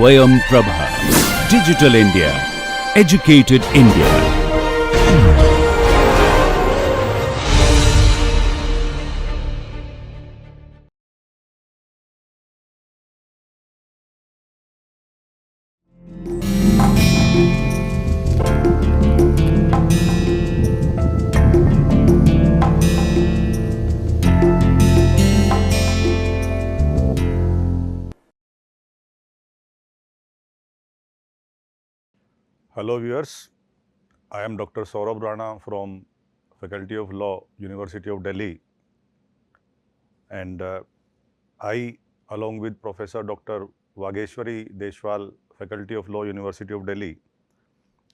Swayam Prabha. Digital India. Educated India. Hello viewers, I am Dr. Saurabh Rana from Faculty of Law, University of Delhi, and I along with Professor Dr. Vageshwari Deshwal, Faculty of Law, University of Delhi,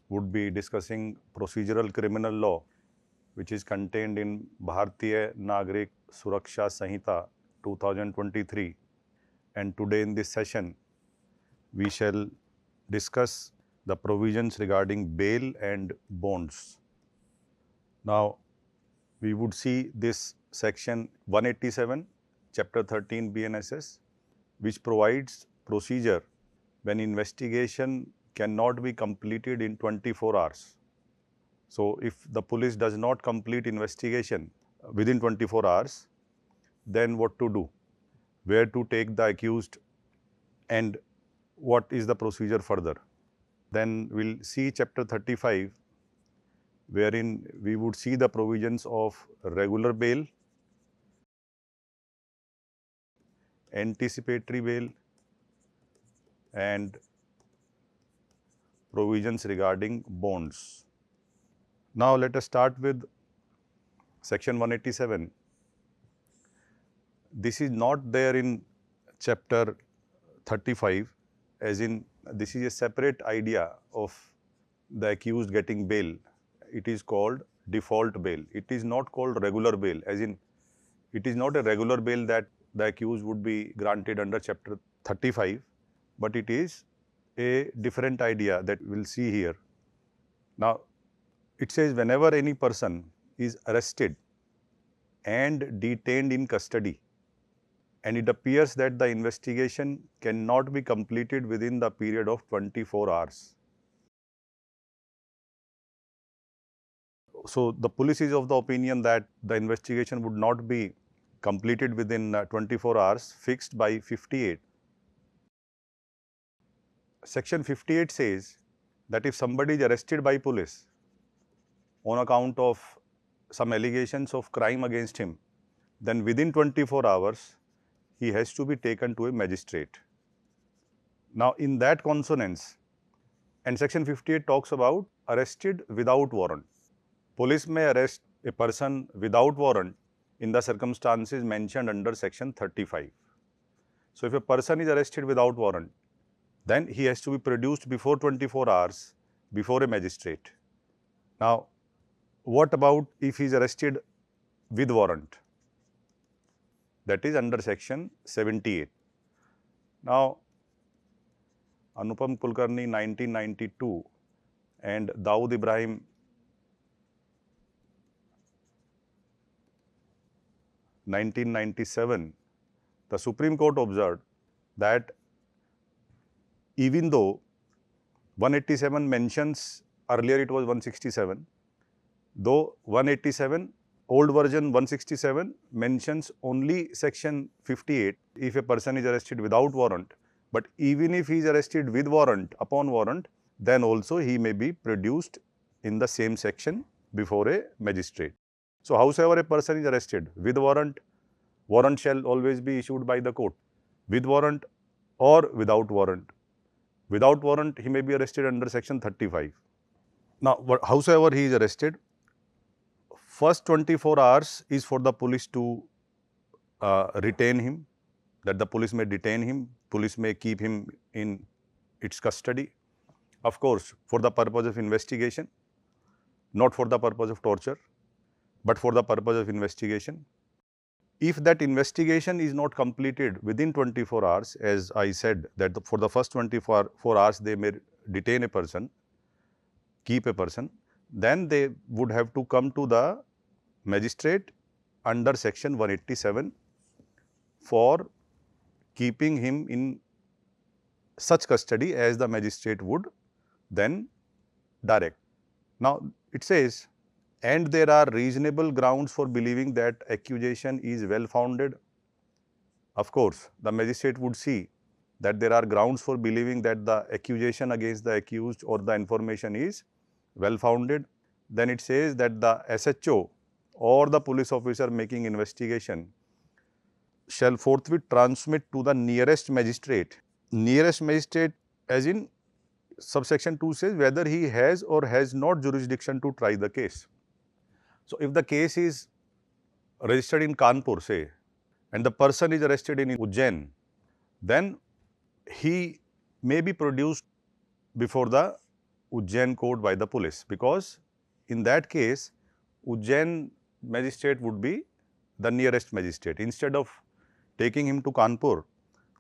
would be discussing procedural criminal law which is contained in Bharatiya Nagrik Suraksha Sanhita 2023, and today in this session we shall discuss the provisions regarding bail and bonds. Now, we would see this section 187, chapter 13 BNSS, which provides procedure when investigation cannot be completed in 24 hours. So, if the police does not complete investigation within 24 hours, then what to do? Where to take the accused and what is the procedure further? Then we'll see chapter 35, wherein we would see the provisions of regular bail, anticipatory bail, and provisions regarding bonds. Now let us start with section 187. This is not there in chapter 35, as in this is a separate idea of the accused getting bail. It is called default bail. It is not called regular bail, as in it is not a regular bail that the accused would be granted under chapter 35, but it is a different idea that we'll see here. Now, it says whenever any person is arrested and detained in custody, and it appears that the investigation cannot be completed within the period of 24 hours. So, the police is of the opinion that the investigation would not be completed within 24 hours fixed by 58. Section 58 says that if somebody is arrested by police on account of some allegations of crime against him, then within 24 hours, he has to be taken to a magistrate. Now, in that consonance, and section 58 talks about arrested without warrant. Police may arrest a person without warrant in the circumstances mentioned under section 35. So, if a person is arrested without warrant, then he has to be produced before 24 hours before a magistrate. Now, what about if he is arrested with warrant? That is under section 78. Now, Anupam Kulkarni 1992 and Dawood Ibrahim 1997, the Supreme Court observed that even though 187 mentions, earlier it was 167, though 187, old version 167 mentions only section 58 if a person is arrested without warrant, but even if he is arrested with warrant, upon warrant, then also he may be produced in the same section before a magistrate. So, howsoever a person is arrested with warrant, warrant shall always be issued by the court, with warrant or without warrant. Without warrant, he may be arrested under section 35. Now, howsoever he is arrested, first 24 hours is for the police to retain him, that the police may detain him, police may keep him in its custody. Of course, for the purpose of investigation, not for the purpose of torture, but for the purpose of investigation. If that investigation is not completed within 24 hours, as I said that for the first 24 hours they may detain a person, keep a person, then they would have to come to the magistrate under section 187 for keeping him in such custody as the magistrate would then direct. Now it says, and there are reasonable grounds for believing that accusation is well founded. Of course, the magistrate would see that there are grounds for believing that the accusation against the accused or the information is well founded. Then it says that the SHO or the police officer making investigation shall forthwith transmit to the nearest magistrate. Nearest magistrate, as in subsection 2 says whether he has or has not jurisdiction to try the case. So if the case is registered in Kanpur, say, and the person is arrested in Ujjain, then he may be produced before the Ujjain court by the police, because in that case Ujjain magistrate would be the nearest magistrate. Instead of taking him to Kanpur,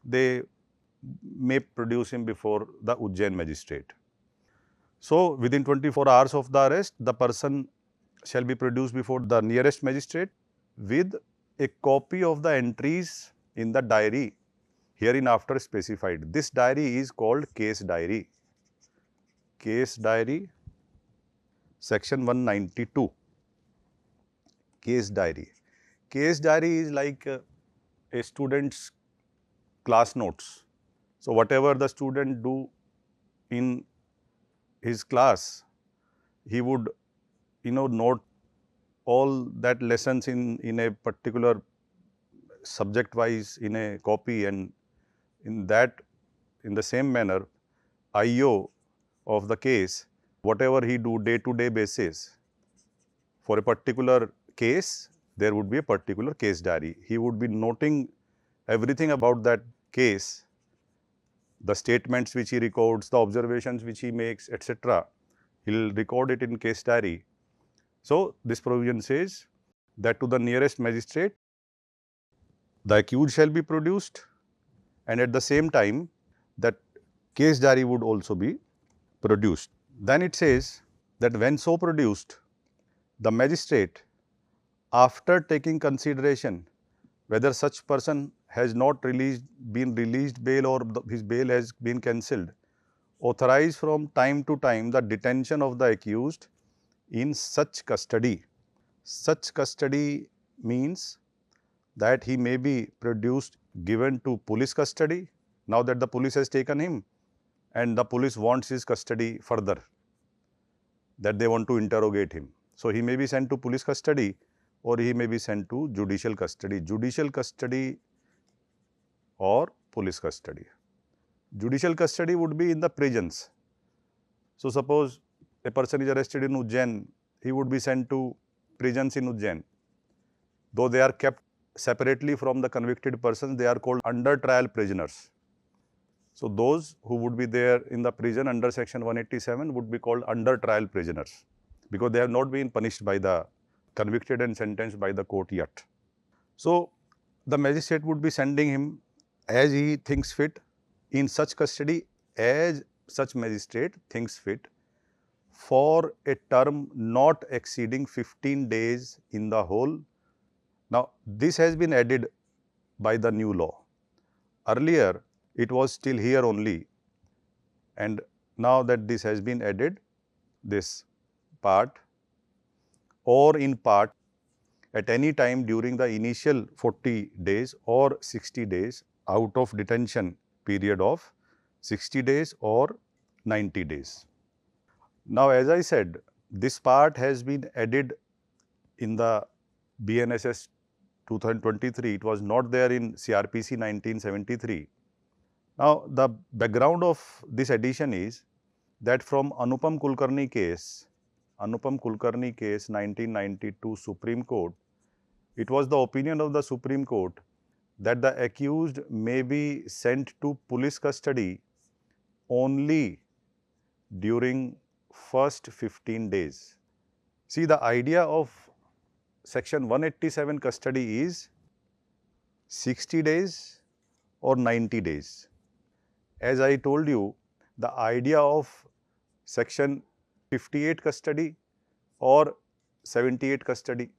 they may produce him before the Ujjain magistrate. So within 24 hours of the arrest, the person shall be produced before the nearest magistrate with a copy of the entries in the diary hereinafter specified. This diary is called case diary. Case diary, section 192. Case diary. Case diary is like a student's class notes. So whatever the student do in his class, he would note all that lessons in a particular subject wise in a copy, and in the same manner IO of the case, whatever he do day to day basis for a particular case, there would be a particular case diary. He would be noting everything about that case, the statements which he records, the observations which he makes, etc. He will record it in case diary. So this provision says that to the nearest magistrate, the accused shall be produced, and at the same time that case diary would also be produced. Then it says that when so produced, the magistrate, after taking consideration whether such person has not been released bail or his bail has been cancelled, authorize from time to time the detention of the accused in such custody. Such custody means that he may be produced, given to police custody, now that the police has taken him and the police wants his custody further, that they want to interrogate him. So he may be sent to police custody or he may be sent to judicial custody. Judicial custody or police custody. Judicial custody would be in the prisons. So suppose a person is arrested in Ujjain, he would be sent to prisons in Ujjain. Though they are kept separately from the convicted persons, they are called under trial prisoners. So those who would be there in the prison under section 187 would be called under trial prisoners, because they have not been punished by the convicted and sentenced by the court yet. So the magistrate would be sending him as he thinks fit, in such custody as such magistrate thinks fit, for a term not exceeding 15 days in the whole. Now this has been added by the new law. Earlier it was still here only, and now that this has been added, this part, or in part, at any time during the initial 40 days or 60 days out of detention period of 60 days or 90 days. Now as I said, this part has been added in the BNSS 2023, it was not there in CRPC 1973. Now the background of this addition is that from Anupam Kulkarni case 1992 Supreme Court, it was the opinion of the Supreme Court that the accused may be sent to police custody only during first 15 days. See, the idea of section 187 custody is 60 days or 90 days. As I told you, the idea of section 58 custody or 78 custody,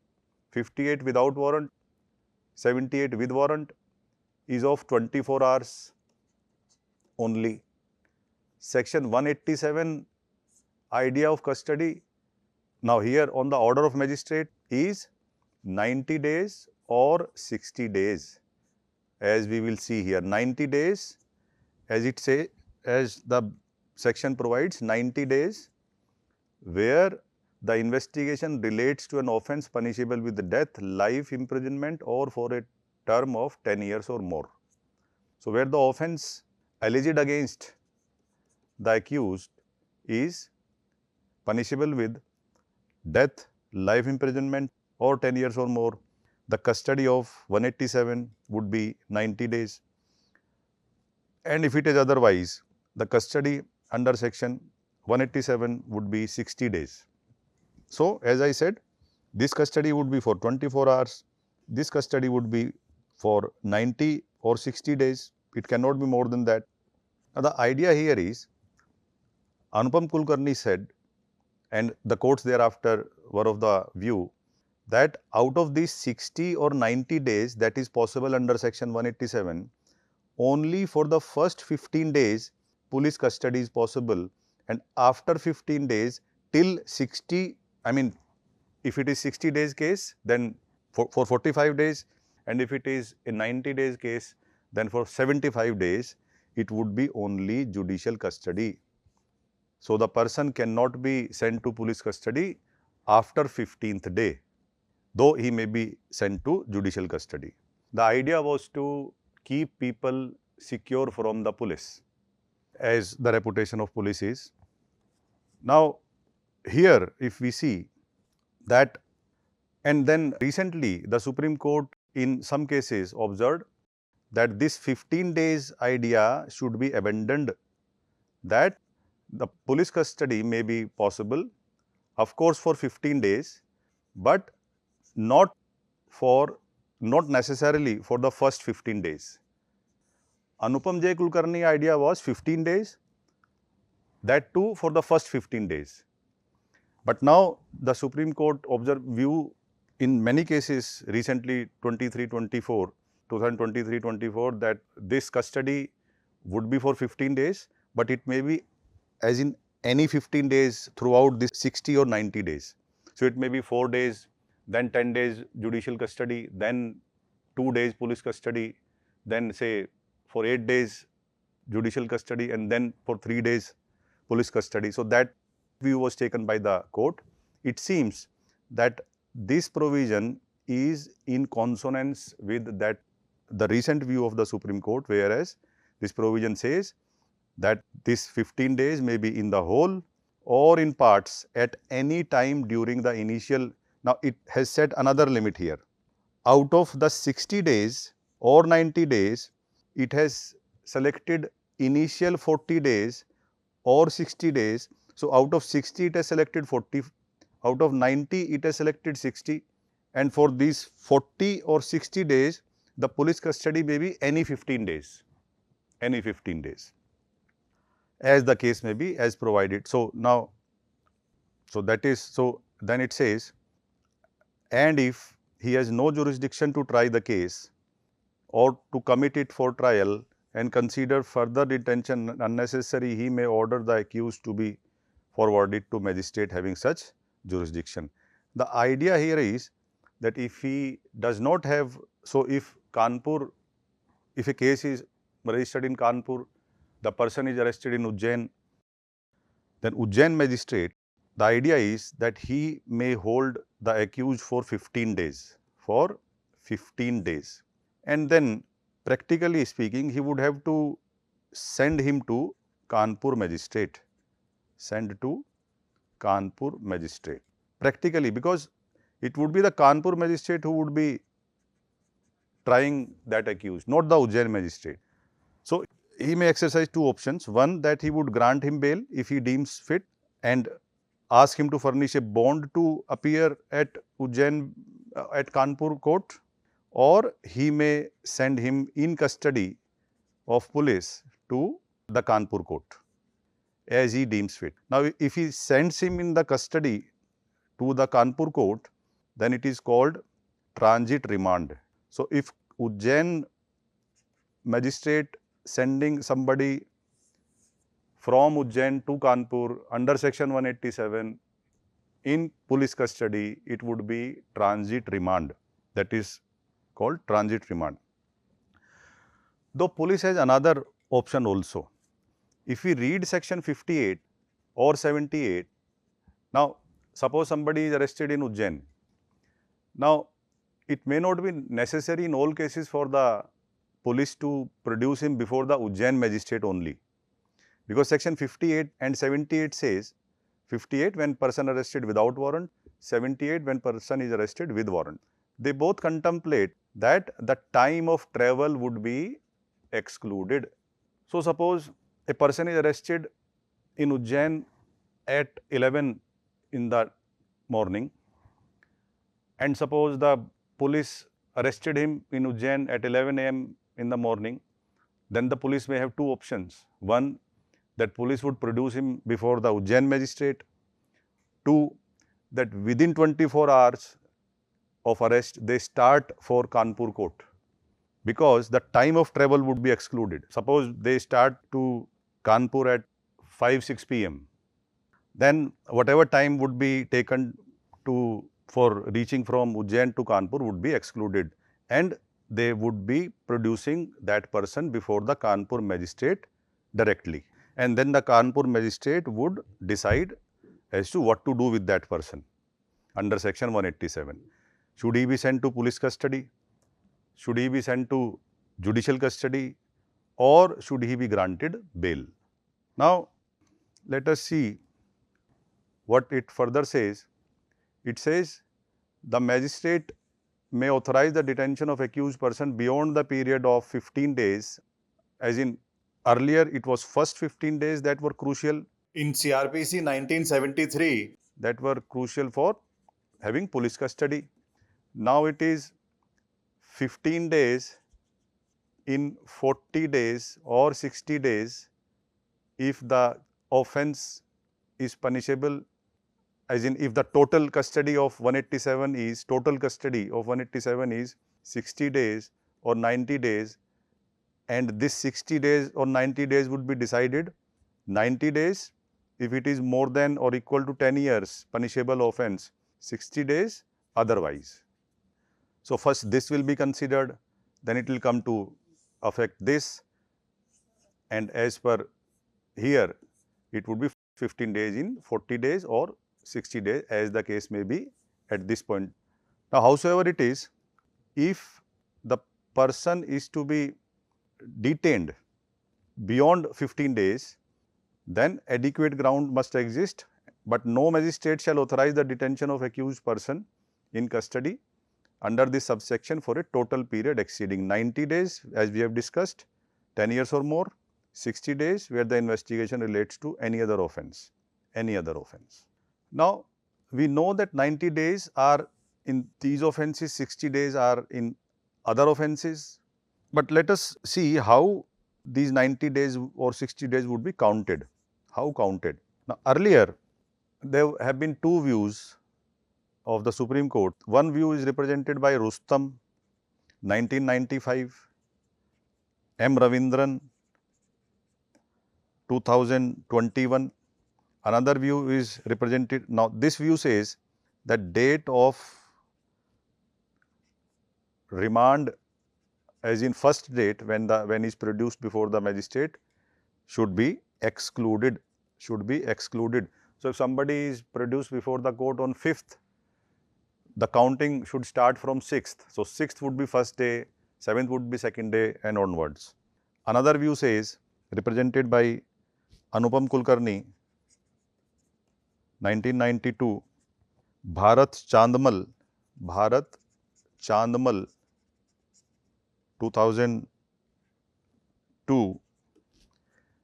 58 without warrant, 78 with warrant, is of 24 hours only. section 187 idea of custody. Now here on the order of magistrate is 90 days or 60 days, as we will see here. 90 days, as it say, as the section provides, 90 days where the investigation relates to an offence punishable with death, life imprisonment or for a term of 10 years or more. So where the offence alleged against the accused is punishable with death, life imprisonment or 10 years or more, the custody of 187 would be 90 days. And if it is otherwise, the custody under section 187 would be 60 days. So as I said, this custody would be for 24 hours, this custody would be for 90 or 60 days, it cannot be more than that. Now the idea here is, Anupam Kulkarni said, and the courts thereafter were of the view, that out of these 60 or 90 days that is possible under section 187, only for the first 15 days police custody is possible, and after 15 days till 60, I mean if it is 60 days case, then for 45 days, and if it is a 90 days case, then for 75 days it would be only judicial custody. So the person cannot be sent to police custody after 15th day, though he may be sent to judicial custody. The idea was to keep people secure from the police, as the reputation of police is. Now here if we see that, and then recently the Supreme Court in some cases observed that this 15 days idea should be abandoned, that the police custody may be possible, of course for 15 days, but not necessarily for the first 15 days. Anupam J. Kulkarni idea was 15 days, that too for the first 15 days. But now the Supreme Court observed view in many cases recently 2023-24 that this custody would be for 15 days, but it may be as in any 15 days throughout this 60 or 90 days. So it may be 4 days, then 10 days judicial custody, then 2 days police custody, then say for 8 days judicial custody, and then for 3 days police custody. So that view was taken by the court. It seems that this provision is in consonance with that the recent view of the Supreme Court, whereas this provision says that this 15 days may be in the whole or in parts at any time during the initial. Now it has set another limit here. Out of the 60 days or 90 days, it has selected initial 40 days or 60 days. So out of 60 it has selected 40, out of 90 it has selected 60, and for these 40 or 60 days the police custody may be any 15 days, as the case may be, as provided. So now, so that is, so then it says, and if he has no jurisdiction to try the case or to commit it for trial and consider further detention unnecessary, he may order the accused to be forwarded to magistrate having such jurisdiction. The idea here is that if he does not have, so if Kanpur, if a case is registered in Kanpur, the person is arrested in Ujjain, then Ujjain magistrate, the idea is that he may hold the accused for 15 days, and then practically speaking he would have to send him to Kanpur magistrate, practically, because it would be the Kanpur magistrate who would be trying that accused, not the Ujjain magistrate. So he may exercise two options. One, that he would grant him bail if he deems fit and ask him to furnish a bond to appear at Ujjain, at Kanpur court, or he may send him in custody of police to the Kanpur court as he deems fit. Now, if he sends him in the custody to the Kanpur court, then it is called transit remand. So if Ujjain magistrate sending somebody from Ujjain to Kanpur under section 187 in police custody, it would be transit remand. That is called transit remand. Though police has another option also. If we read section 58 or 78, now suppose somebody is arrested in Ujjain. Now, it may not be necessary in all cases for the police to produce him before the Ujjain magistrate only. Because section 58 and 78 says, 58 when person arrested without warrant, 78 when person is arrested with warrant. They both contemplate that the time of travel would be excluded. So, suppose a person is arrested in Ujjain at 11 in the morning, and suppose the police arrested him in Ujjain at 11 a.m. in the morning, then the police may have two options. One, that police would produce him before the Ujjain magistrate. Two, that within 24 hours of arrest, they start for Kanpur court, because the time of travel would be excluded. Suppose they start to Kanpur at 5-6 p.m. Then whatever time would be taken for reaching from Ujjain to Kanpur would be excluded, and they would be producing that person before the Kanpur magistrate directly. And then the Kanpur magistrate would decide as to what to do with that person under section 187. Should he be sent to police custody? Should he be sent to judicial custody? Or should he be granted bail? Now, let us see what it further says. It says, the magistrate may authorize the detention of accused person beyond the period of 15 days, as in earlier it was first 15 days that were crucial in CRPC 1973, that were crucial for having police custody. Now it is 15 days in 40 days or 60 days if the offence is punishable, as in if the total custody of 187 is, 60 days or 90 days, and this 60 days or 90 days would be decided 90 days if it is more than or equal to 10 years punishable offence, 60 days otherwise. So, first this will be considered, then it will come to affect this, and as per here it would be 15 days in 40 days or 60 days as the case may be at this point. Now, howsoever it is, if the person is to be detained beyond 15 days, then adequate ground must exist, but no magistrate shall authorize the detention of accused person in custody under this subsection for a total period exceeding 90 days, as we have discussed, 10 years or more, 60 days where the investigation relates to any other offence, Now, we know that 90 days are in these offences, 60 days are in other offences, but let us see how these 90 days or 60 days would be counted. How counted? Now, earlier there have been two views of the Supreme Court. One view is represented by Rustam, 1995, M. Ravindran, 2021. Another view is represented, now this view says that date of remand, as in first date when is produced before the magistrate, should be excluded, So, if somebody is produced before the court on 5th, the counting should start from 6th. So, 6th would be first day, 7th would be second day and onwards. Another view says, represented by Anupam Kulkarni, 1992, Bharat Chandmal, 2002,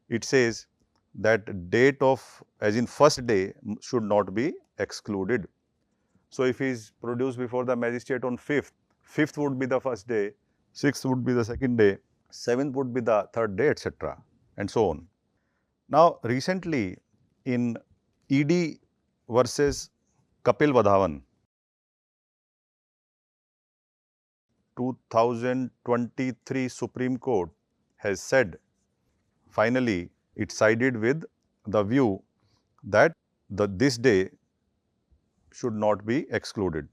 it says that date of, as in first day, should not be excluded. So, if he is produced before the magistrate on 5th, 5th would be the first day, 6th would be the second day, 7th would be the third day, etc. and so on. Now, recently in ED versus Kapil Vadhavan, 2023 Supreme Court has said finally it sided with the view that this day should not be excluded.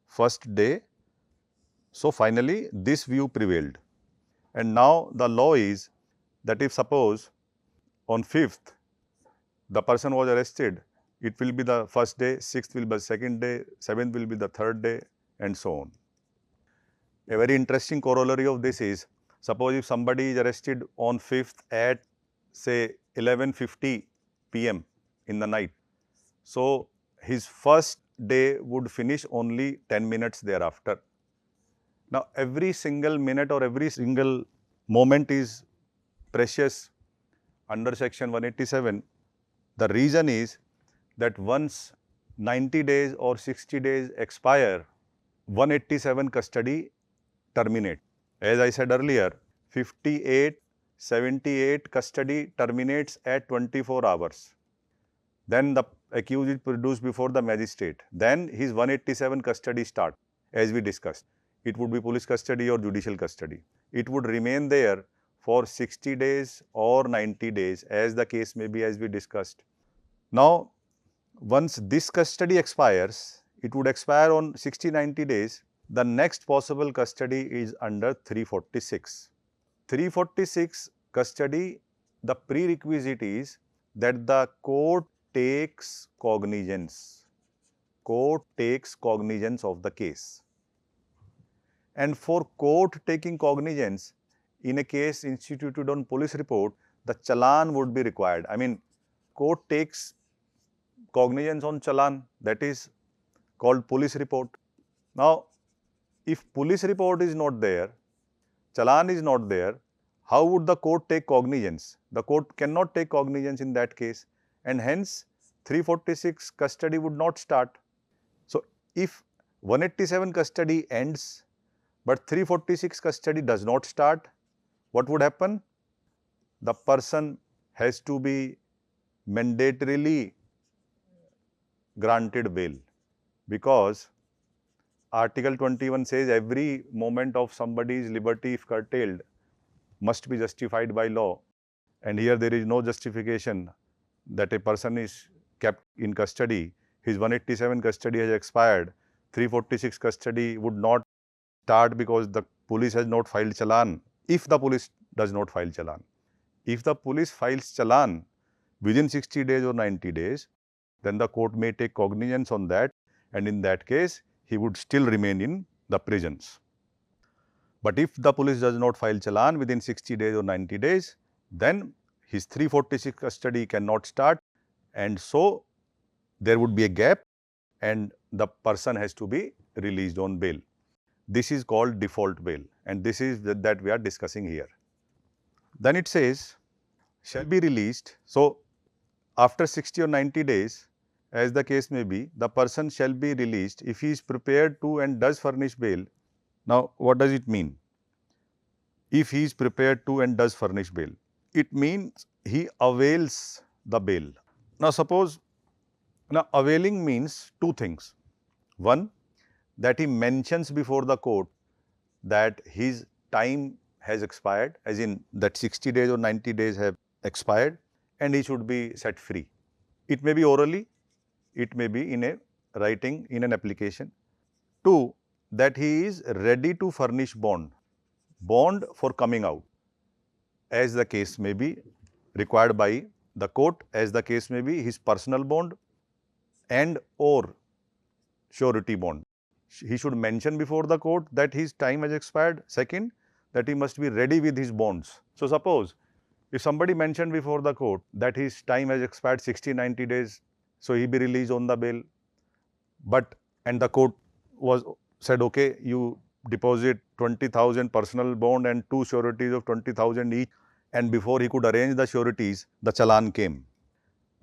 First day, so finally this view prevailed. And now the law is that if suppose on 5th the person was arrested, it will be the first day, 6th will be the second day, 7th will be the third day, and so on. A very interesting corollary of this is, suppose if somebody is arrested on 5th at say 11:50 p.m. in the night, so his first day would finish only 10 minutes thereafter. Now every single minute or every single moment is precious under section 187. The reason is that once 90 days or 60 days expire, 187 custody terminate. As I said earlier, 58, 78 custody terminates at 24 hours. Then the accused is produced before the magistrate. Then his 187 custody start, as we discussed. It would be police custody or judicial custody. It would remain there for 60 days or 90 days, as the case may be, as we discussed. Now, once this custody expires, it would expire on 60-90 days. The next possible custody is under 346. 346 custody, the prerequisite is that the court takes cognizance. Court takes cognizance of the case. And for court taking cognizance, in a case instituted on police report, the challan would be required. I mean, court takes cognizance on challan, that is called police report. Now, if police report is not there, challan is not there, how would the court take cognizance? The court cannot take cognizance in that case, and hence 346 custody would not start. So, if 187 custody ends, but 346 custody does not start, what would happen? The person has to be mandatorily granted bail, because Article 21 says every moment of somebody's liberty, if curtailed, must be justified by law. And here there is no justification that a person is kept in custody. His 187 custody has expired. 346 custody would not start because the police has not filed challan, if the police does not file challan. If the police files challan within 60 days or 90 days, then the court may take cognizance on that, and in that case, he would still remain in the prisons. But if the police does not file challan within 60 days or 90 days, then his 346 custody cannot start, and so there would be a gap and the person has to be released on bail. This is called default bail, and this is that we are discussing here. Then it says, shall be released. So, after 60 or 90 days, as the case may be, the person shall be released if he is prepared to and does furnish bail. Now, what does it mean? If he is prepared to and does furnish bail, it means he avails the bail. Now, suppose, now availing means two things. One, that he mentions before the court that his time has expired, as in that 60 days or 90 days have expired, and he should be set free. It may be orally, it may be in a writing, in an application. Two, that he is ready to furnish bond for coming out, as the case may be, required by the court, as the case may be his personal bond and or surety bond. He should mention before the court that his time has expired. Second, that he must be ready with his bonds. So, suppose if somebody mentioned before the court that his time has expired 60-90 days, so he be released on the bail, and the court said, okay, you deposit 20,000 personal bond and 2 sureties of 20,000 each, and before he could arrange the sureties, the challan came.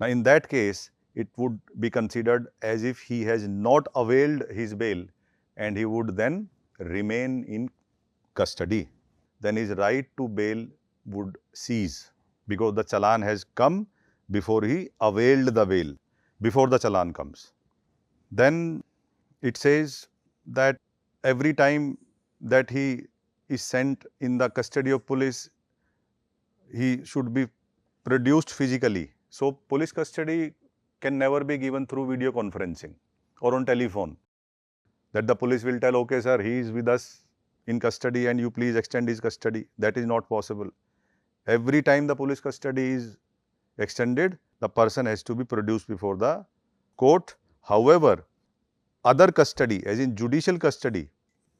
Now, in that case, it would be considered as if he has not availed his bail, and he would then remain in custody. Then his right to bail would cease, because the challan has come before he availed the bail, before the challan comes. Then it says that every time that he is sent in the custody of police, he should be produced physically. So police custody can never be given through video conferencing or on telephone. That the police will tell, okay sir, he is with us in custody and you please extend his custody. That is not possible. Every time the police custody is extended, the person has to be produced before the court. However, other custody, as in judicial custody,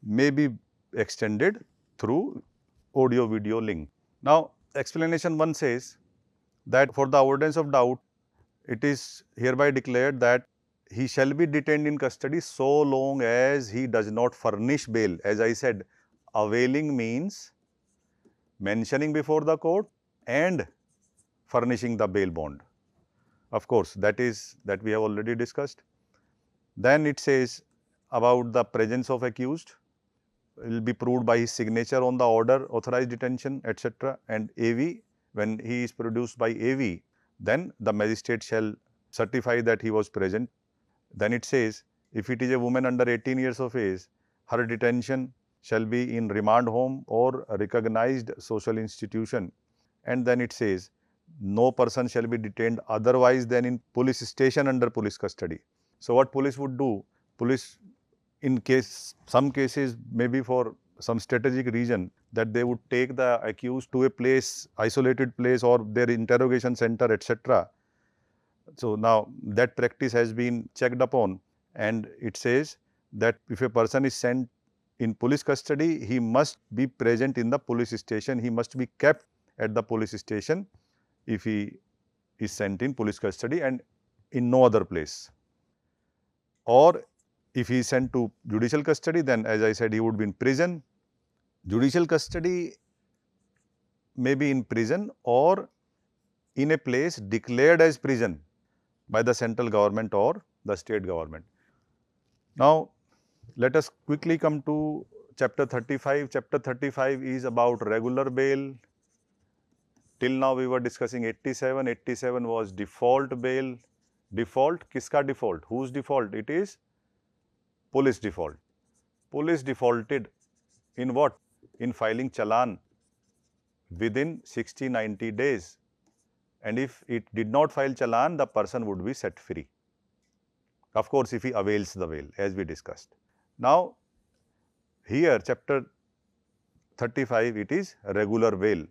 may be extended through audio video link. Now, explanation 1 says that for the avoidance of doubt, it is hereby declared that he shall be detained in custody so long as he does not furnish bail. As I said, availing means mentioning before the court and furnishing the bail bond. Of course, that we have already discussed. Then it says about the presence of accused will be proved by his signature on the order, authorized detention, etc. And AV, when he is produced by AV, then the magistrate shall certify that he was present. Then it says, if it is a woman under 18 years of age, her detention shall be in remand home or recognized social institution. And then it says, no person shall be detained otherwise than in police station under police custody. So what police would do, police in case, some cases maybe for some strategic reason, that they would take the accused to a place, isolated place or their interrogation center, etc. So now that practice has been checked upon, and it says that if a person is sent in police custody, he must be present in the police station, he must be kept at the police station if he is sent in police custody and in no other place. Or if he is sent to judicial custody, then as I said, he would be in prison. Judicial custody may be in prison or in a place declared as prison by the central government or the state government. Now, let us quickly come to chapter 35. Chapter 35 is about regular bail. Till now we were discussing 87. 87 was default bail. Default, kiska default? Whose default? It is police default. Police defaulted in what? In filing challan within 60-90 days. And if it did not file challan, the person would be set free. Of course, if he avails the bail, as we discussed. Now, here chapter 35, it is regular bail.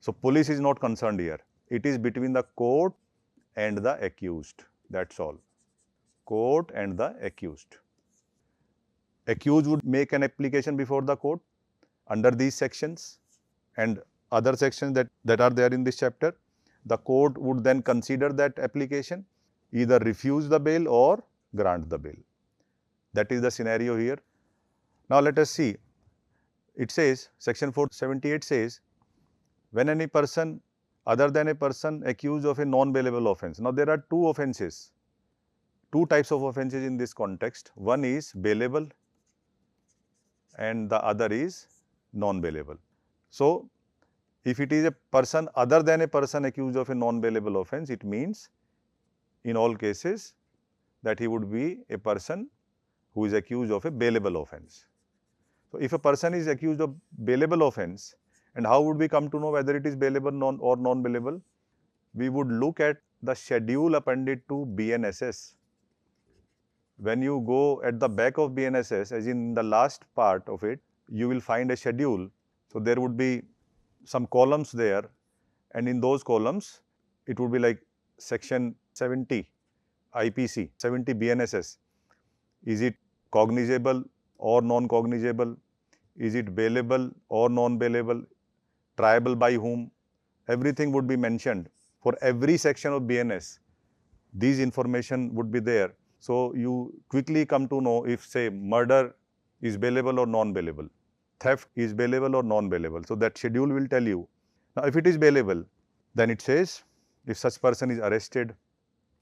So, police is not concerned here. It is between the court and the accused. That's all. Court and the accused. Accused would make an application before the court under these sections and other sections that are there in this chapter. The court would then consider that application, either refuse the bail or grant the bail. That is the scenario here. Now, let us see. It says, section 478 says, when any person other than a person accused of a non-bailable offence. Now, there are two offences, two types of offences in this context. One is bailable and the other is non-bailable. So, if it is a person other than a person accused of a non-bailable offence, it means in all cases that he would be a person who is accused of a bailable offence. So, if a person is accused of bailable offence, and how would we come to know whether it is bailable or non-bailable? We would look at the schedule appended to BNSS. When you go at the back of BNSS, as in the last part of it, you will find a schedule. So, there would be some columns there, and in those columns, it would be like section 70 IPC, 70 BNSS. Is it cognizable or non-cognizable? Is it bailable or non-bailable? Triable by whom? Everything would be mentioned. For every section of BNS, these information would be there. So, you quickly come to know if, say, murder is bailable or non-bailable, theft is bailable or non-bailable. So, that schedule will tell you. Now, if it is bailable, then it says, if such person is arrested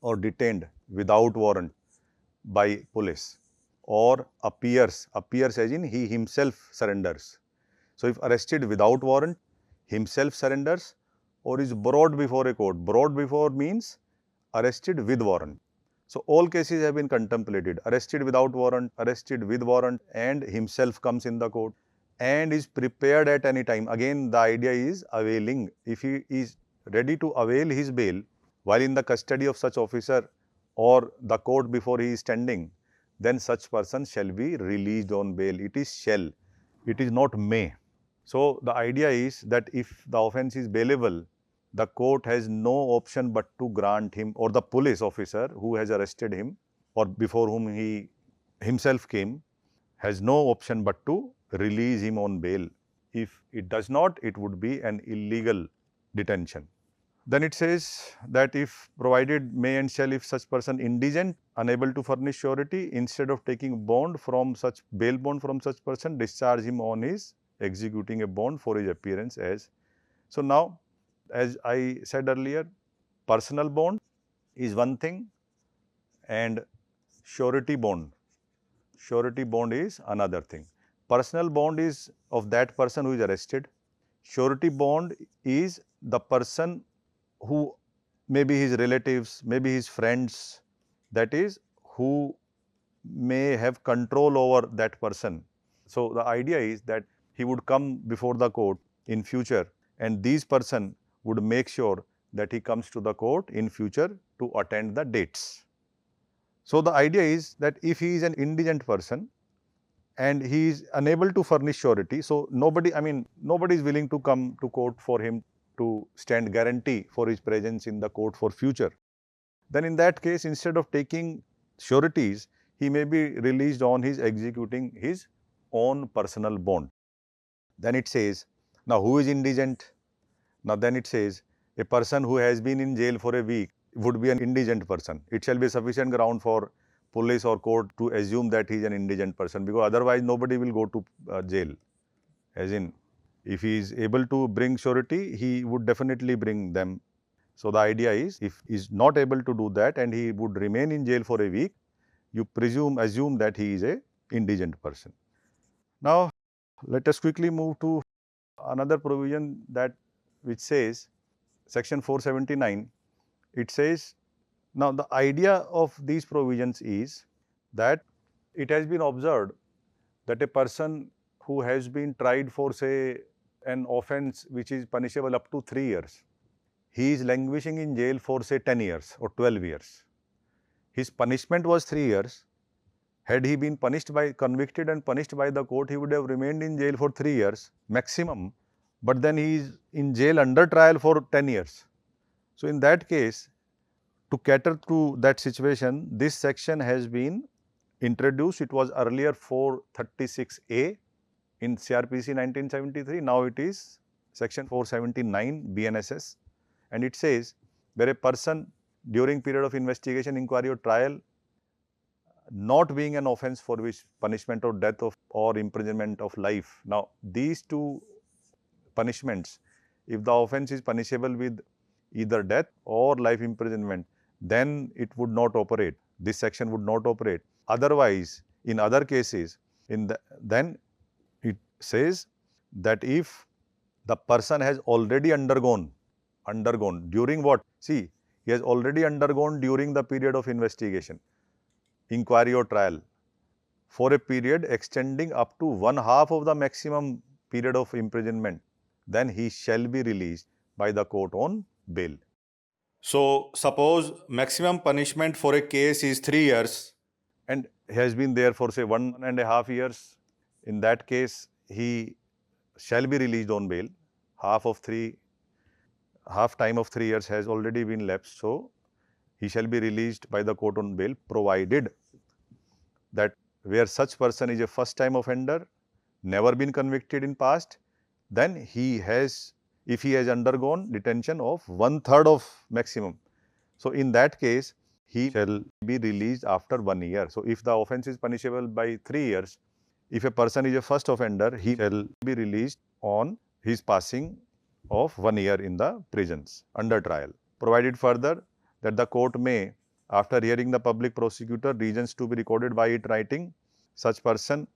or detained without warrant by police or appears as in he himself surrenders. So, if arrested without warrant, himself surrenders, or is brought before a court. Brought before means arrested with warrant. So, all cases have been contemplated, arrested without warrant, arrested with warrant, and himself comes in the court and is prepared at any time. Again, the idea is availing. If he is ready to avail his bail while in the custody of such officer or the court before he is standing, then such person shall be released on bail. It is shall, it is not may. So, the idea is that if the offence is bailable, the court has no option but to grant him, or the police officer who has arrested him or before whom he himself came, has no option but to release him on bail. If it does not, it would be an illegal detention. Then it says that if provided may and shall, if such person indigent, unable to furnish surety, instead of taking bond from such bail bond from such person, discharge him on his executing a bond for his appearance as. So now, as I said earlier, personal bond is one thing and surety bond is another thing. Personal bond is of that person who is arrested. Surety bond is the person who maybe his relatives, maybe his friends, that is, who may have control over that person. So, the idea is that he would come before the court in future and these person would make sure that he comes to the court in future to attend the dates. So, the idea is that if he is an indigent person and he is unable to furnish surety, so nobody is willing to come to court for him to stand guarantee for his presence in the court for future. Then in that case, instead of taking sureties, he may be released on his executing his own personal bond. Then it says, now who is indigent? Now then it says, a person who has been in jail for a week would be an indigent person. It shall be sufficient ground for police or court to assume that he is an indigent person, because otherwise nobody will go to jail. As in, if he is able to bring surety, he would definitely bring them. So, the idea is, if he is not able to do that and he would remain in jail for a week, you assume that he is a indigent person. Now, let us quickly move to another provision that which says, section 479, it says, now the idea of these provisions is that it has been observed that a person who has been tried for, say, an offence which is punishable up to 3 years, he is languishing in jail for, say, 10 years or 12 years. His punishment was 3 years. Had he been convicted and punished by the court, he would have remained in jail for 3 years maximum, but then he is in jail under trial for 10 years. So, in that case, to cater to that situation, this section has been introduced. It was earlier 436A in CRPC 1973. Now it is section 479 BNSS, and it says where a person during period of investigation, inquiry or trial, not being an offence for which punishment of death or imprisonment of life. Now these two punishments, if the offence is punishable with either death or life imprisonment, then it would not operate. This section would not operate. Otherwise, in other cases, then it says that if the person has already undergone during what? See, he has already undergone during the period of investigation, inquiry or trial, for a period extending up to 1/2 of the maximum period of imprisonment, then he shall be released by the court on bail. So, suppose maximum punishment for a case is 3 years and has been there for, say, 1.5 years. In that case, he shall be released on bail. Half time of 3 years has already been lapsed. So, he shall be released by the court on bail, provided that where such person is a first time offender, never been convicted in past, then if he has undergone detention of 1/3 of maximum. So, in that case, he shall be released after 1 year. So, if the offence is punishable by 3 years, if a person is a first offender, he shall be released on his passing of 1 year in the prisons under trial. Provided further that the court may, after hearing the public prosecutor, reasons to be recorded by it writing, such person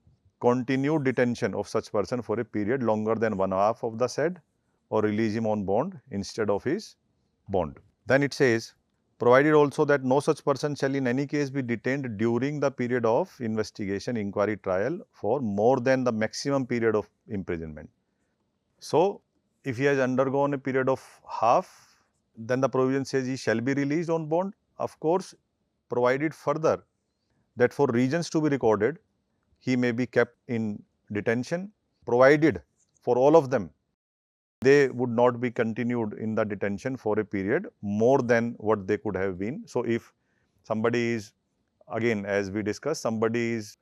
continued detention of such person for a period longer than 1/2 of the said, or release him on bond instead of his bond. Then it says, provided also that no such person shall in any case be detained during the period of investigation, inquiry, trial for more than the maximum period of imprisonment. So, if he has undergone a period of half then the provision says he shall be released on bond. Of course, provided further that for reasons to be recorded, he may be kept in detention, provided for all of them, they would not be continued in the detention for a period more than what they could have been. So, if somebody is, again as we discussed, somebody is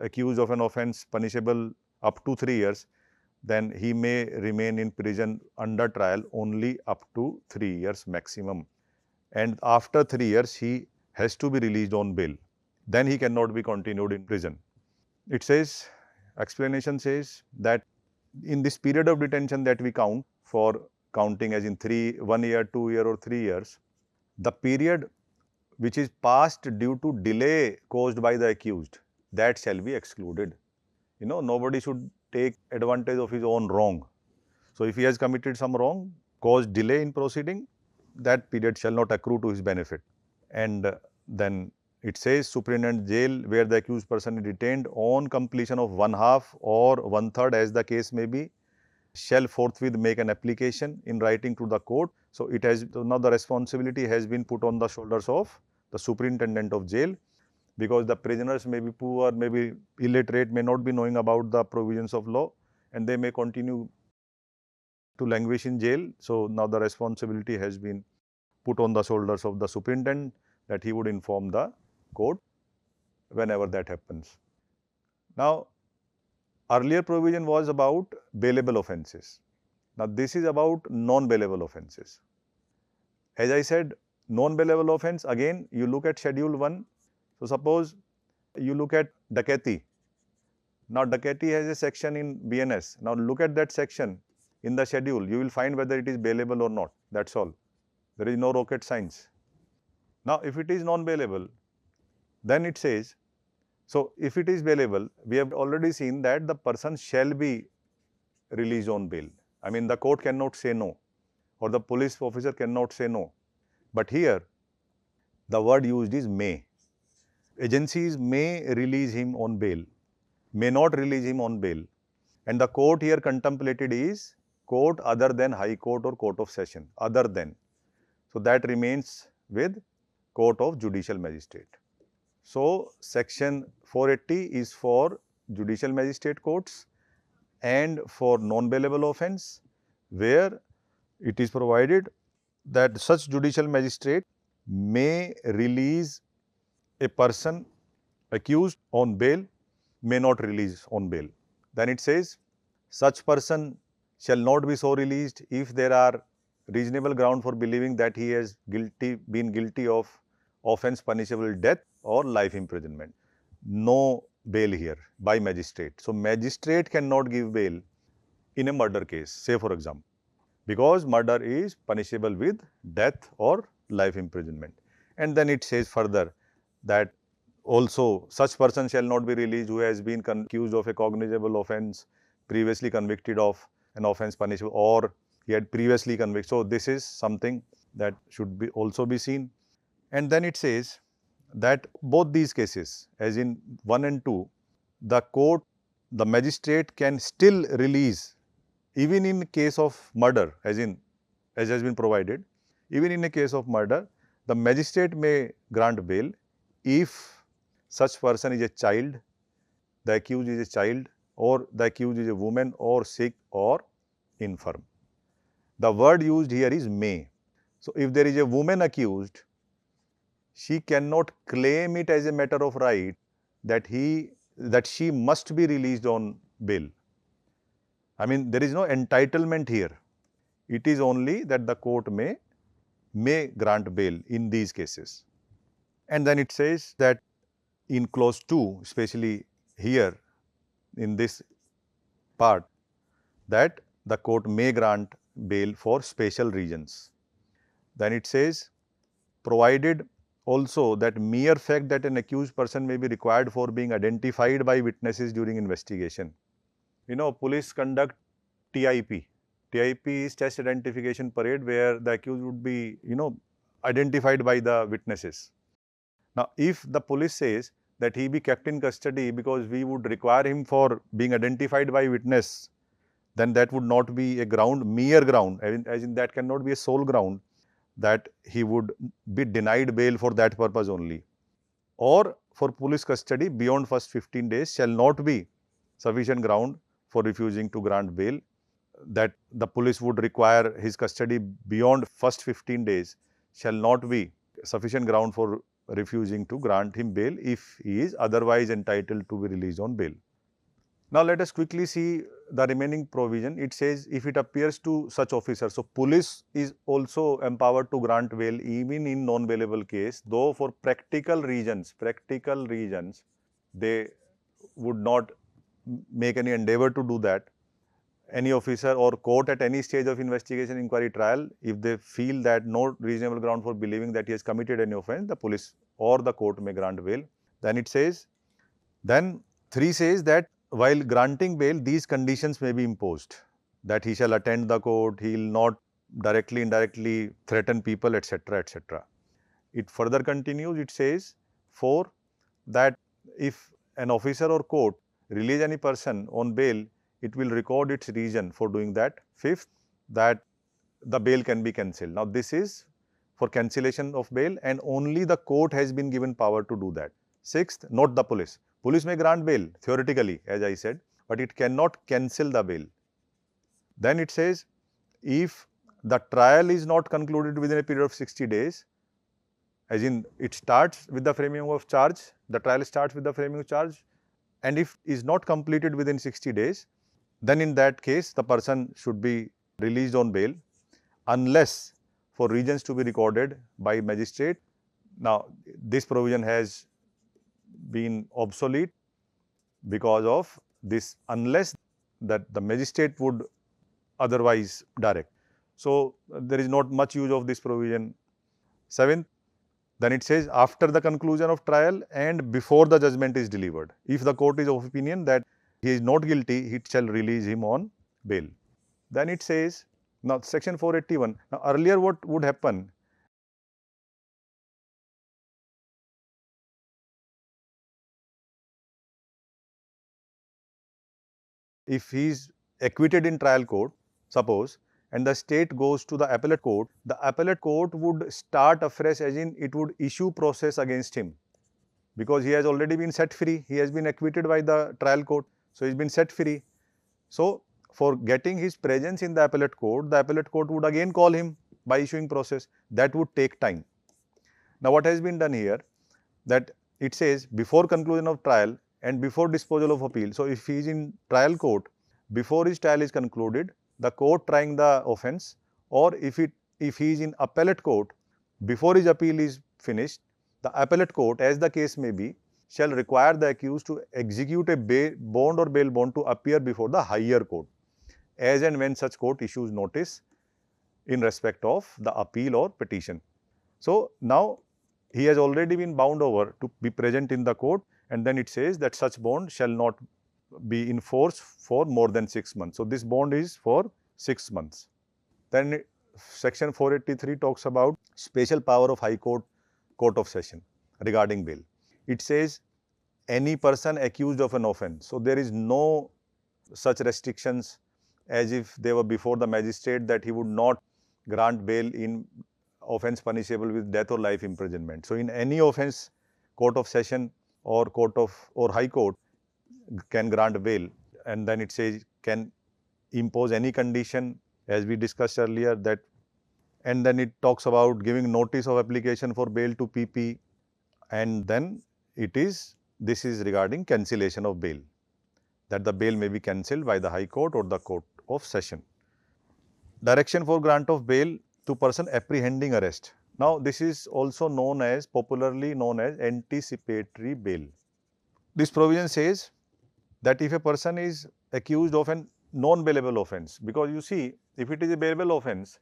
accused of an offence punishable up to 3 years, then he may remain in prison under trial only up to 3 years maximum. And after 3 years, he has to be released on bail. Then he cannot be continued in prison. It says, explanation says that in this period of detention that we count for counting as in 1 year, 2 year or 3 years, the period which is passed due to delay caused by the accused, that shall be excluded. Nobody should take advantage of his own wrong. So, if he has committed some wrong, caused delay in proceeding, that period shall not accrue to his benefit. And then it says, superintendent jail where the accused person is detained on completion of 1/2 or 1/3 as the case may be, shall forthwith make an application in writing to the court. So, it has now the responsibility has been put on the shoulders of the superintendent of jail, because the prisoners may be poor, may be illiterate, may not be knowing about the provisions of law, and they may continue to languish in jail. So, now the responsibility has been put on the shoulders of the superintendent that he would inform the court whenever that happens. Now, earlier provision was about bailable offences. Now, this is about non-bailable offences. As I said, non-bailable offence, again you look at schedule 1. So, suppose you look at dacoity. Now, dacoity has a section in BNS. Now, look at that section in the schedule, you will find whether it is bailable or not, that is all. There is no rocket science. Now, if it is non-bailable, then it says, so if it is bailable, we have already seen that the person shall be released on bail. I mean, the court cannot say no, or the police officer cannot say no. But here, the word used is may. Agencies may release him on bail, may not release him on bail. And the court here contemplated is court other than High Court or Court of Session, other than. So, that remains with Court of Judicial Magistrate. So, section 480 is for judicial magistrate courts and for non-bailable offence, where it is provided that such judicial magistrate may release a person accused on bail, may not release on bail. Then it says, such person shall not be so released if there are reasonable ground for believing that he has been guilty of offence punishable death or life imprisonment. No bail here by magistrate. So, magistrate cannot give bail in a murder case, say for example, because murder is punishable with death or life imprisonment. And then it says further that also such person shall not be released who has been accused of a cognizable offence, previously convicted of an offence punishable, or he had previously convicted. So, this is something that should be also be seen. And then it says that both these cases, as in 1 and 2, the court, the magistrate can still release, even in case of murder, as has been provided, even in a case of murder, the magistrate may grant bail if such person is a child, the accused is a child, or the accused is a woman, or sick or infirm. The word used here is may. So, if there is a woman accused, she cannot claim it as a matter of right that she must be released on bail. I mean, there is no entitlement here. It is only that the court may grant bail in these cases. And then it says that in clause 2, especially here in this part, that the court may grant bail for special reasons. Then it says, provided also that mere fact that an accused person may be required for being identified by witnesses during investigation. Police conduct TIP. TIP is test identification parade, where the accused would be, identified by the witnesses. Now, if the police says that he be kept in custody because we would require him for being identified by witness, then that would not be a ground, mere ground, as in that cannot be a sole ground that he would be denied bail for that purpose only, or for police custody beyond first 15 days shall not be sufficient ground for refusing to grant bail, that the police would require his custody beyond first 15 days shall not be sufficient ground for refusing to grant him bail if he is otherwise entitled to be released on bail. Now let us quickly see the remaining provision. It says if it appears to such officer, so police is also empowered to grant bail even in non-bailable case, though for practical reasons, they would not make any endeavor to do that. Any officer or court at any stage of investigation, inquiry, trial, if they feel that no reasonable ground for believing that he has committed any offence, the police or the court may grant bail. Then it says, then 3 says that while granting bail, these conditions may be imposed, that he shall attend the court, he will not directly, indirectly threaten people, etc., etc. It further continues, it says, 4, that if an officer or court release any person on bail, it will record its reason for doing that. 5th, that the bail can be cancelled. Now, this is for cancellation of bail and only the court has been given power to do that. 6th, not the police. Police may grant bail theoretically, as I said, but it cannot cancel the bail. Then it says, if the trial is not concluded within a period of 60 days, as in it starts with the framing of charge, the trial starts with the framing of charge, and if is not completed within 60 days, then in that case the person should be released on bail unless for reasons to be recorded by magistrate. Now, this provision has been obsolete because of this unless that the magistrate would otherwise direct. So, there is not much use of this provision. 7th, then it says after the conclusion of trial and before the judgment is delivered. If the court is of opinion that he is not guilty, it shall release him on bail. Then it says, now section 481, now earlier what would happen? If he is acquitted in trial court, suppose, and the state goes to the appellate court would start afresh, as in it would issue process against him because he has already been set free. He has been acquitted by the trial court, so he has been set free. So, for getting his presence in the appellate court would again call him by issuing process. That would take time. Now, what has been done here? That it says before conclusion of trial and before disposal of appeal. So, if he is in trial court, before his trial is concluded, the court trying the offence, or if he is in appellate court, before his appeal is finished, the appellate court, as the case may be, shall require the accused to execute a bond or bail bond to appear before the higher court, as and when such court issues notice in respect of the appeal or petition. So, now he has already been bound over to be present in the court, and then it says that such bond shall not be in force for more than 6 months. So, this bond is for 6 months. Then section 483 talks about special power of High Court, Court of Session regarding bail. It says any person accused of an offence. So, there is no such restrictions as if they were before the magistrate that he would not grant bail in offence punishable with death or life imprisonment. So, in any offence, Court of Session or High Court can grant bail, and then it says can impose any condition as we discussed earlier, that, and then it talks about giving notice of application for bail to PP, and then this is regarding cancellation of bail, that the bail may be cancelled by the High Court or the Court of Session. Direction for grant of bail to person apprehending arrest. Now, this is also popularly known as anticipatory bail. This provision says that if a person is accused of a non-bailable offence, because you see, if it is a bailable offence,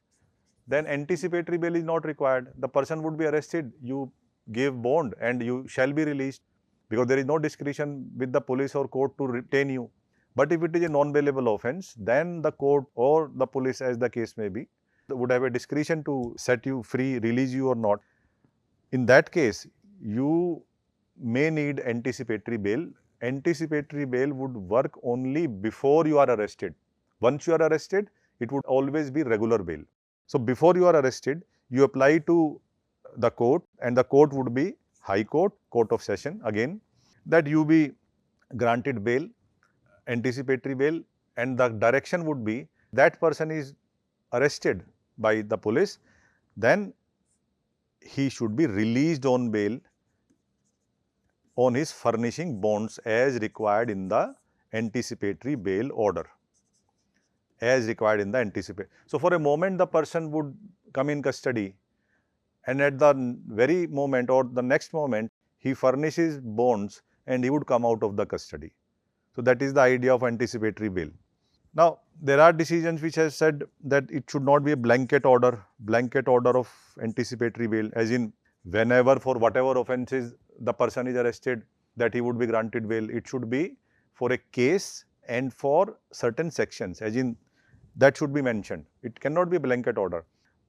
then anticipatory bail is not required. The person would be arrested, you give bond and you shall be released, because there is no discretion with the police or court to retain you. But if it is a non-bailable offence, then the court or the police, as the case may be, would have a discretion to set you free, release you or not. In that case, you may need anticipatory bail. Anticipatory bail would work only before you are arrested. Once you are arrested, it would always be regular bail. So, before you are arrested, you apply to the court, and the court would be High Court, Court of Session again, that you be granted bail, anticipatory bail, and the direction would be that person is arrested by the police, then he should be released on bail on his furnishing bonds as required in the anticipatory bail order. As required in the anticipatory. So, for a moment the person would come in custody, and at the very moment or the next moment he furnishes bonds and he would come out of the custody. So, that is the idea of anticipatory bail. Now, there are decisions which have said that it should not be a blanket order of anticipatory bail, as in whenever for whatever offences the person is arrested that he would be granted bail. It should be for a case and for certain sections, as in that should be mentioned. It cannot be a blanket order.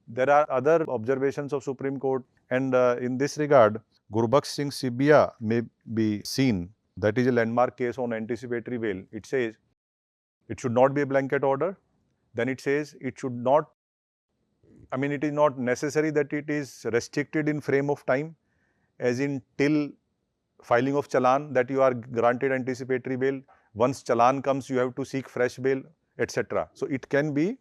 There are other observations of Supreme Court, and in this regard, Gurbaksh Singh Sibia may be seen. That is a landmark case on anticipatory bail. It says it should not be a blanket order. Then it says it should not, I mean, it is not necessary that it is restricted in frame of time, as in till filing of challan that you are granted anticipatory bail. Once challan comes, you have to seek fresh bail, etc. So, it can be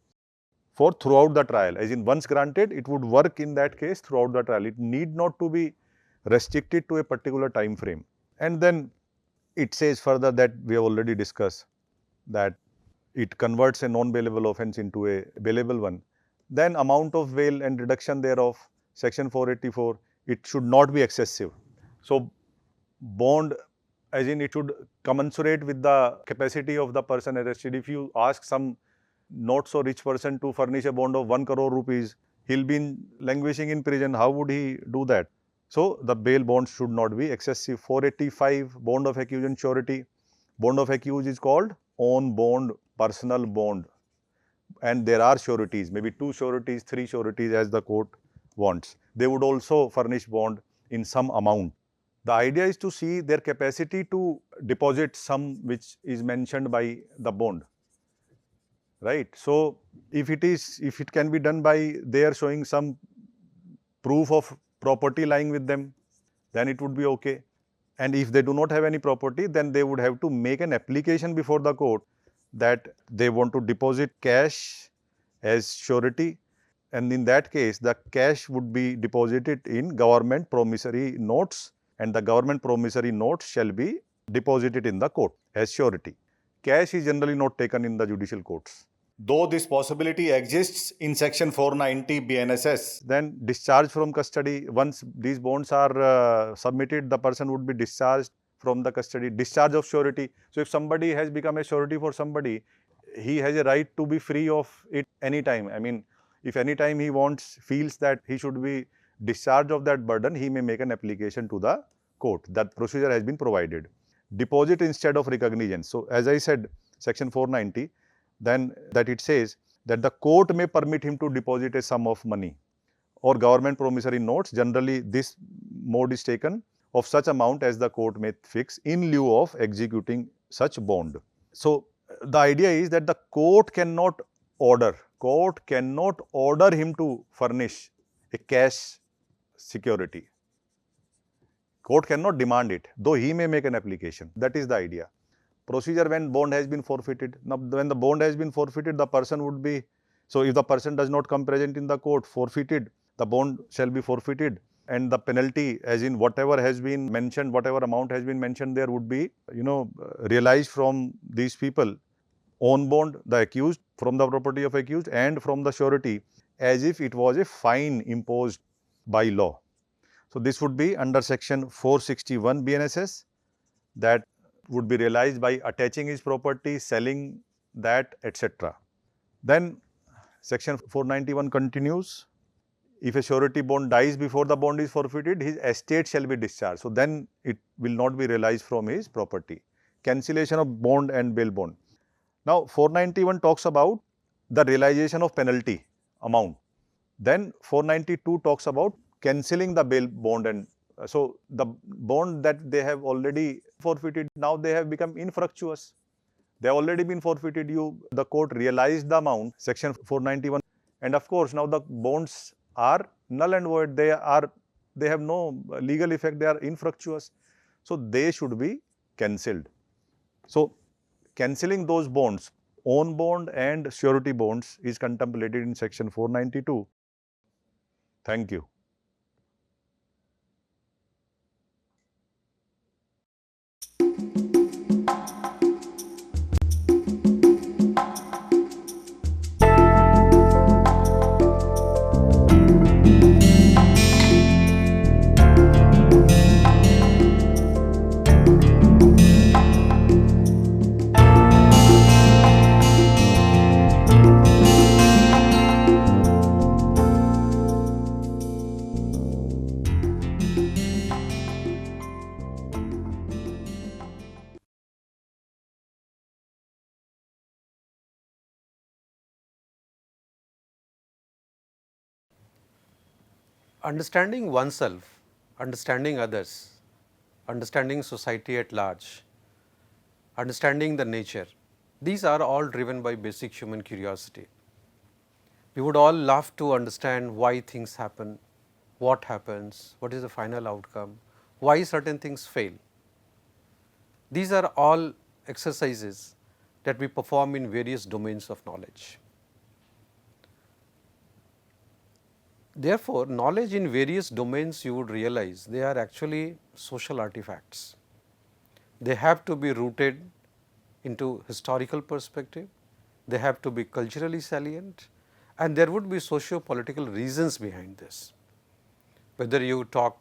for throughout the trial, as in once granted, it would work in that case throughout the trial. It need not to be restricted to a particular time frame. And then it says further that we have already discussed that it converts a non-bailable offence into a bailable one. Then amount of bail and reduction thereof, section 484, it should not be excessive. So, bond, as in it should commensurate with the capacity of the person arrested. If you ask some not so rich person to furnish a bond of 1 crore rupees, he'll be languishing in prison. How would he do that? So, the bail bond should not be excessive. 485, bond of accused and surety. Bond of accused is called own bond, personal bond, and there are sureties, maybe 2 sureties, 3 sureties as the court wants. They would also furnish bond in some amount. The idea is to see their capacity to deposit sum which is mentioned by the bond, right. So, if it can be done by they are showing some proof of property lying with them, then it would be okay. And if they do not have any property, then they would have to make an application before the court that they want to deposit cash as surety, and in that case the cash would be deposited in government promissory notes, and the government promissory notes shall be deposited in the court as surety. Cash is generally not taken in the judicial courts. Though this possibility exists in section 490 BNSS, then discharge from custody, once these bonds are submitted, the person would be discharged from the custody. Discharge of surety. So, if somebody has become a surety for somebody, he has a right to be free of it anytime. I mean, if anytime he feels that he should be discharged of that burden, he may make an application to the court. That procedure has been provided. Deposit instead of recognition. So, as I said, section 490, then that it says that the court may permit him to deposit a sum of money or government promissory notes. Generally, this mode is taken of such amount as the court may fix in lieu of executing such bond. So, the idea is that the court cannot order him to furnish a cash security. Court cannot demand it, though he may make an application. That is the idea. Procedure when bond has been forfeited. Now, when the bond has been forfeited, the person would be, so if the person does not come present in the court, forfeited, the bond shall be forfeited, and the penalty, as in whatever has been mentioned, whatever amount has been mentioned there, would be, realized from these people, on bond, the accused, from the property of accused, and from the surety, as if it was a fine imposed by law. So, this would be under section 461 BNSS, that would be realized by attaching his property, selling that, etc. Then section 491 continues. If a surety bond dies before the bond is forfeited, his estate shall be discharged. So, then it will not be realized from his property. Cancellation of bond and bail bond. Now, 491 talks about the realization of penalty amount. Then 492 talks about cancelling the bail bond, and so the bond that they have already forfeited, now they have become infructuous. They have already been forfeited. The court realized the amount, section 491, and of course, now the bonds are null and void. They have no legal effect. They are infructuous. So they should be cancelled. So cancelling those bonds, own bond and surety bonds, is contemplated in section 492. Thank you. Understanding oneself, understanding others, understanding society at large, understanding the nature, these are all driven by basic human curiosity. We would all love to understand why things happen, what happens, what is the final outcome, why certain things fail. These are all exercises that we perform in various domains of knowledge. Therefore, knowledge in various domains, you would realize they are actually social artifacts. They have to be rooted into historical perspective, they have to be culturally salient, and there would be socio-political reasons behind this. Whether you talk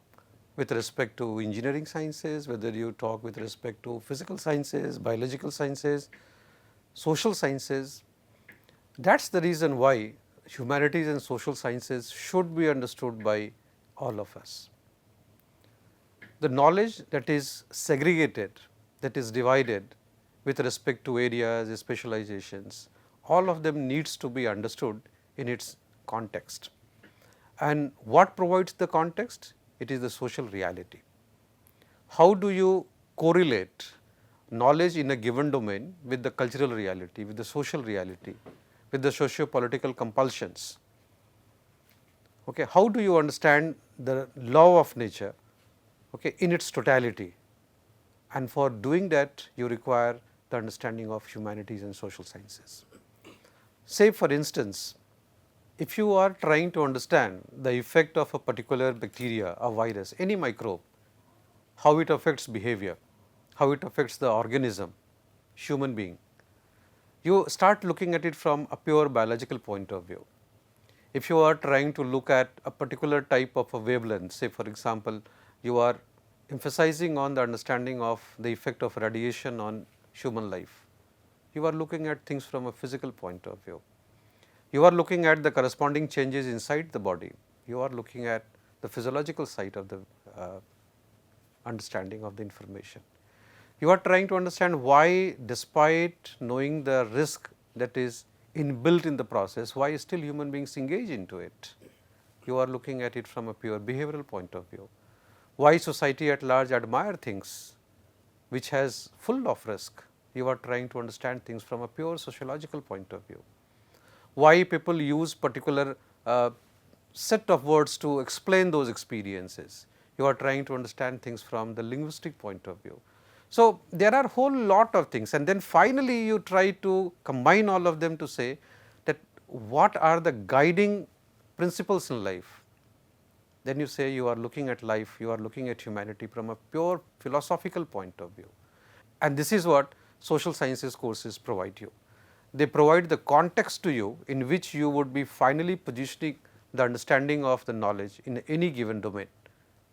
with respect to engineering sciences, whether you talk with respect to physical sciences, biological sciences, social sciences, that is the reason why humanities and social sciences should be understood by all of us. The knowledge that is segregated, that is divided with respect to areas, specializations, all of them needs to be understood in its context. And what provides the context? It is the social reality. How do you correlate knowledge in a given domain with the cultural reality, with the social reality, with the socio-political compulsions? Okay, how do you understand the law of nature, okay, in its totality? And for doing that, you require the understanding of humanities and social sciences. Say for instance, if you are trying to understand the effect of a particular bacteria, a virus, any microbe, how it affects behavior, how it affects the organism, human being, you start looking at it from a pure biological point of view. If you are trying to look at a particular type of a wavelength, say for example, you are emphasizing on the understanding of the effect of radiation on human life, you are looking at things from a physical point of view. You are looking at the corresponding changes inside the body, you are looking at the physiological side of the understanding of the information. You are trying to understand why, despite knowing the risk that is inbuilt in the process, why still human beings engage into it. You are looking at it from a pure behavioral point of view. Why society at large admire things which has full of risk. You are trying to understand things from a pure sociological point of view. Why people use particular set of words to explain those experiences. You are trying to understand things from the linguistic point of view. So, there are a whole lot of things, and then finally you try to combine all of them to say that what are the guiding principles in life. Then you say you are looking at life, you are looking at humanity from a pure philosophical point of view. And this is what social sciences courses provide you. They provide the context to you in which you would be finally positioning the understanding of the knowledge in any given domain.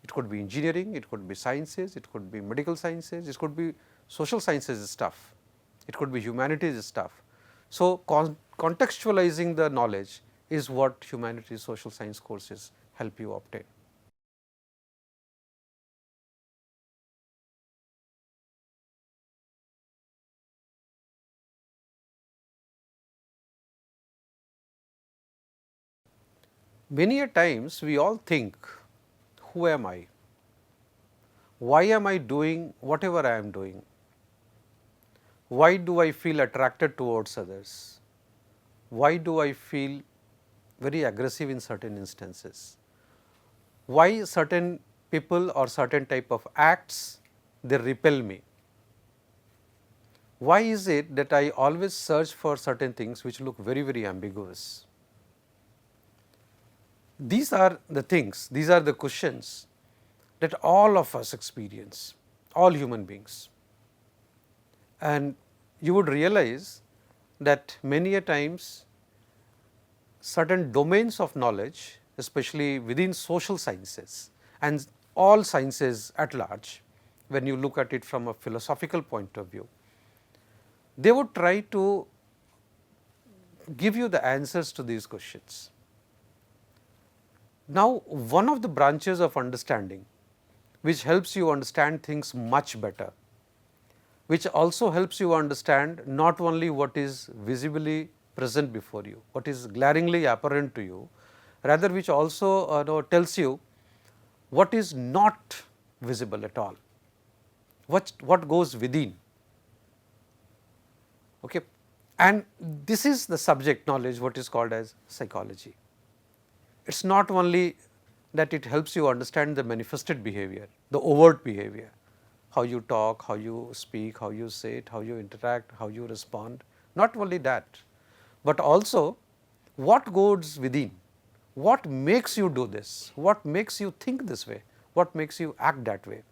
It could be engineering, it could be sciences, it could be medical sciences, it could be social sciences stuff, it could be humanities stuff. So, contextualizing the knowledge is what humanities social science courses help you obtain. Many a times we all think, who am I? Why am I doing whatever I am doing? Why do I feel attracted towards others? Why do I feel very aggressive in certain instances? Why certain people or certain type of acts they repel me? Why is it that I always search for certain things which look very, very ambiguous? These are the things, these are the questions that all of us experience, all human beings. And you would realize that many a times certain domains of knowledge, especially within social sciences and all sciences at large, when you look at it from a philosophical point of view, they would try to give you the answers to these questions. Now, one of the branches of understanding which helps you understand things much better, which also helps you understand not only what is visibly present before you, what is glaringly apparent to you, rather which also tells you what is not visible at all, what goes within. Okay. And this is the subject knowledge, what is called as psychology. It is not only that it helps you understand the manifested behavior, the overt behavior, how you talk, how you speak, how you say it, how you interact, how you respond, not only that, but also what goes within, what makes you do this, what makes you think this way, what makes you act that way.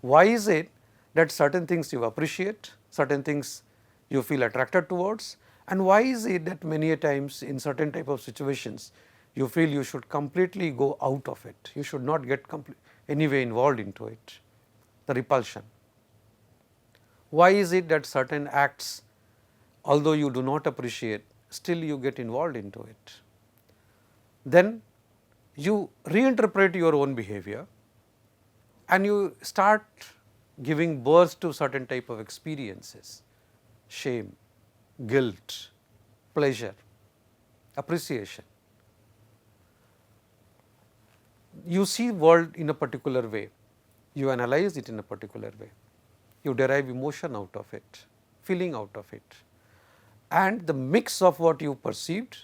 Why is it that certain things you appreciate, certain things you feel attracted towards, and why is it that many a times in certain type of situations you feel you should completely go out of it, you should not get anyway involved into it, the repulsion. Why is it that certain acts, although you do not appreciate, still you get involved into it? Then you reinterpret your own behavior and you start giving birth to certain type of experiences, shame, guilt, pleasure, appreciation. You see world in a particular way, you analyze it in a particular way, you derive emotion out of it, feeling out of it, and the mix of what you perceived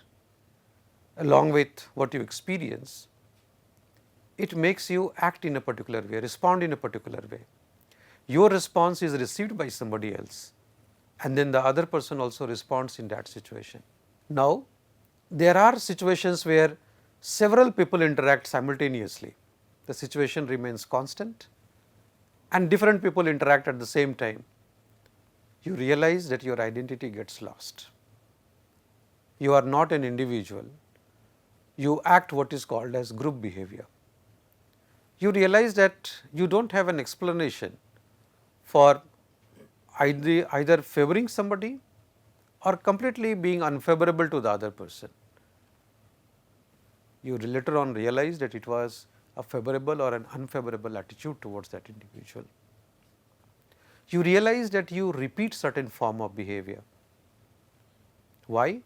along with what you experience, it makes you act in a particular way, respond in a particular way. Your response is received by somebody else, and then the other person also responds in that situation. Now, there are situations where several people interact simultaneously. The situation remains constant and different people interact at the same time. You realize that your identity gets lost. You are not an individual. You act what is called as group behavior. You realize that you do not have an explanation for either favoring somebody or completely being unfavorable to the other person. You later on realize that it was a favorable or an unfavorable attitude towards that individual. You realize that you repeat certain form of behavior. Why?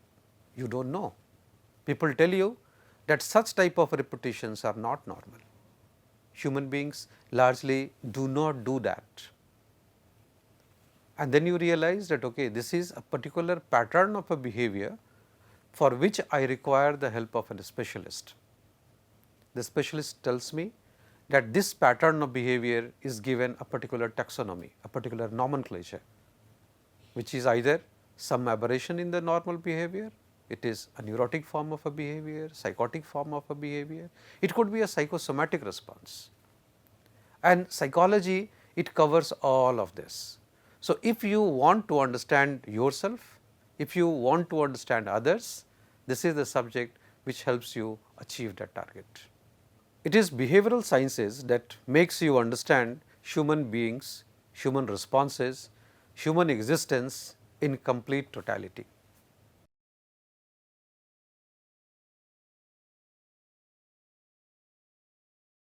You do not know. People tell you that such type of repetitions are not normal. Human beings largely do not do that. And then you realize that okay, this is a particular pattern of a behavior for which I require the help of a specialist. The specialist tells me that this pattern of behavior is given a particular taxonomy, a particular nomenclature, which is either some aberration in the normal behavior, it is a neurotic form of a behavior, psychotic form of a behavior, it could be a psychosomatic response. And psychology, it covers all of this. So, if you want to understand yourself, if you want to understand others, this is the subject which helps you achieve that target. It is behavioral sciences that makes you understand human beings, human responses, human existence in complete totality.